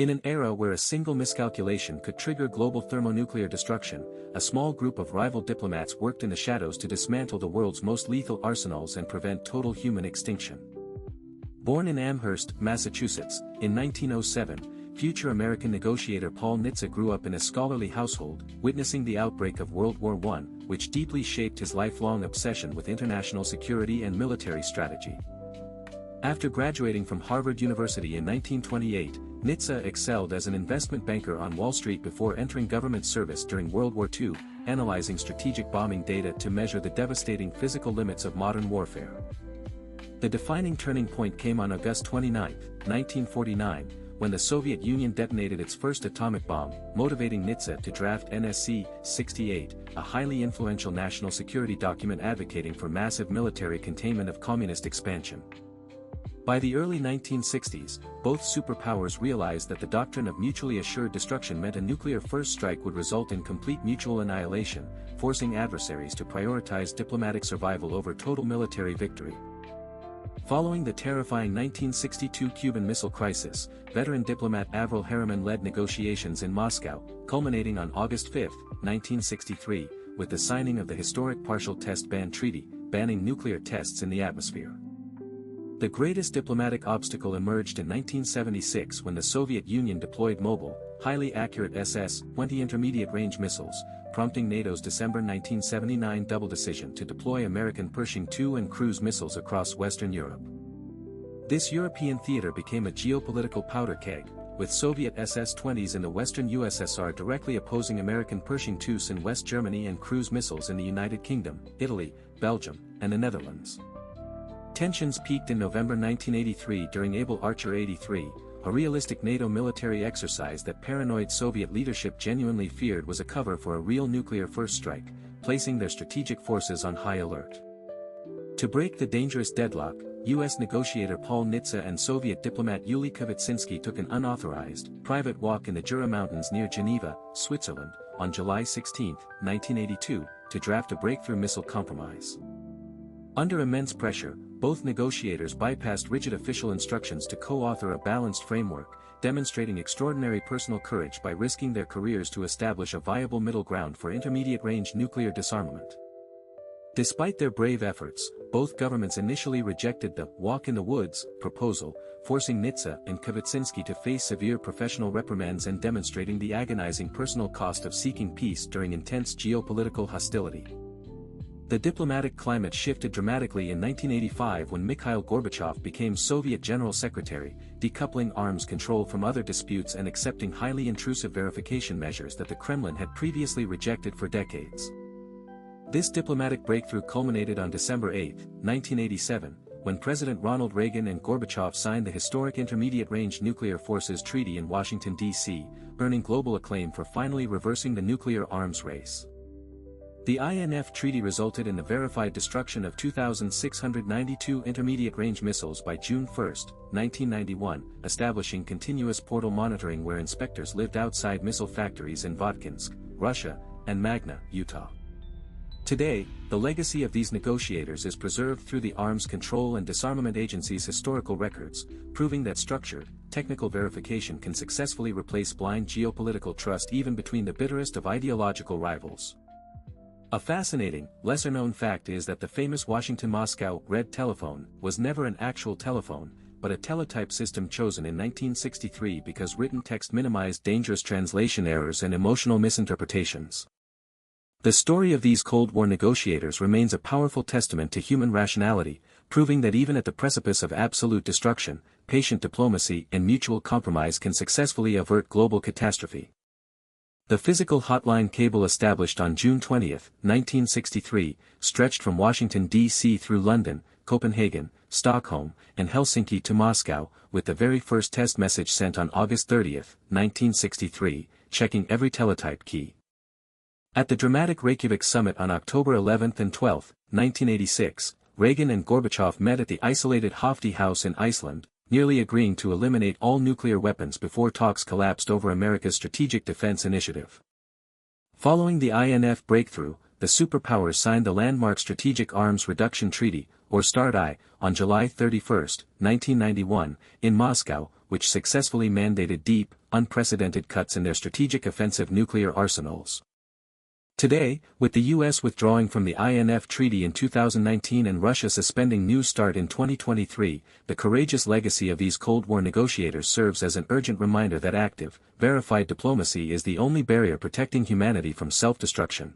In an era where a single miscalculation could trigger global thermonuclear destruction, a small group of rival diplomats worked in the shadows to dismantle the world's most lethal arsenals and prevent total human extinction. Born in Amherst, Massachusetts, in 1907, future American negotiator Paul Nitze grew up in a scholarly household, witnessing the outbreak of World War I, which deeply shaped his lifelong obsession with international security and military strategy. After graduating from Harvard University in 1928, Nitze excelled as an investment banker on Wall Street before entering government service during World War II, analyzing strategic bombing data to measure the devastating physical limits of modern warfare. The defining turning point came on August 29, 1949, when the Soviet Union detonated its first atomic bomb, motivating Nitze to draft NSC-68, a highly influential national security document advocating for massive military containment of communist expansion. By the early 1960s, both superpowers realized that the doctrine of mutually assured destruction meant a nuclear first strike would result in complete mutual annihilation, forcing adversaries to prioritize diplomatic survival over total military victory. Following the terrifying 1962 Cuban Missile Crisis, veteran diplomat Averell Harriman led negotiations in Moscow, culminating on August 5, 1963, with the signing of the historic Partial Test Ban Treaty, banning nuclear tests in the atmosphere. The greatest diplomatic obstacle emerged in 1976 when the Soviet Union deployed mobile, highly accurate SS-20 intermediate-range missiles, prompting NATO's December 1979 double decision to deploy American Pershing II and cruise missiles across Western Europe. This European theater became a geopolitical powder keg, with Soviet SS-20s in the Western USSR directly opposing American Pershing IIs in West Germany and cruise missiles in the United Kingdom, Italy, Belgium, and the Netherlands. Tensions peaked in November 1983 during Able Archer 83, a realistic NATO military exercise that paranoid Soviet leadership genuinely feared was a cover for a real nuclear first strike, placing their strategic forces on high alert. To break the dangerous deadlock, U.S. negotiator Paul Nitze and Soviet diplomat Yuli Kvitsinski took an unauthorized, private walk in the Jura Mountains near Geneva, Switzerland, on July 16, 1982, to draft a breakthrough missile compromise. Under immense pressure, both negotiators bypassed rigid official instructions to co-author a balanced framework, demonstrating extraordinary personal courage by risking their careers to establish a viable middle ground for intermediate-range nuclear disarmament. Despite their brave efforts, both governments initially rejected the "walk in the woods" proposal, forcing Nitze and Kvitsinski to face severe professional reprimands and demonstrating the agonizing personal cost of seeking peace during intense geopolitical hostility. The diplomatic climate shifted dramatically in 1985 when Mikhail Gorbachev became Soviet General Secretary, decoupling arms control from other disputes and accepting highly intrusive verification measures that the Kremlin had previously rejected for decades. This diplomatic breakthrough culminated on December 8, 1987, when President Ronald Reagan and Gorbachev signed the historic Intermediate-Range Nuclear Forces Treaty in Washington, D.C., earning global acclaim for finally reversing the nuclear arms race. The INF Treaty resulted in the verified destruction of 2,692 intermediate-range missiles by June 1, 1991, establishing continuous portal monitoring where inspectors lived outside missile factories in Votkinsk, Russia, and Magna, Utah. Today, the legacy of these negotiators is preserved through the Arms Control and Disarmament Agency's historical records, proving that structured, technical verification can successfully replace blind geopolitical trust even between the bitterest of ideological rivals. A fascinating, lesser-known fact is that the famous Washington-Moscow red telephone was never an actual telephone, but a teletype system chosen in 1963 because written text minimized dangerous translation errors and emotional misinterpretations. The story of these Cold War negotiators remains a powerful testament to human rationality, proving that even at the precipice of absolute destruction, patient diplomacy and mutual compromise can successfully avert global catastrophe. The physical hotline cable established on June 20, 1963, stretched from Washington, D.C. through London, Copenhagen, Stockholm, and Helsinki to Moscow, with the very first test message sent on August 30, 1963, checking every teletype key. At the dramatic Reykjavik Summit on October 11 and 12, 1986, Reagan and Gorbachev met at the isolated Hofti House in Iceland, nearly agreeing to eliminate all nuclear weapons before talks collapsed over America's Strategic Defense Initiative. Following the INF breakthrough, the superpowers signed the landmark Strategic Arms Reduction Treaty, or START-I, on July 31, 1991, in Moscow, which successfully mandated deep, unprecedented cuts in their strategic offensive nuclear arsenals. Today, with the US withdrawing from the INF Treaty in 2019 and Russia suspending New START in 2023, the courageous legacy of these Cold War negotiators serves as an urgent reminder that active, verified diplomacy is the only barrier protecting humanity from self-destruction.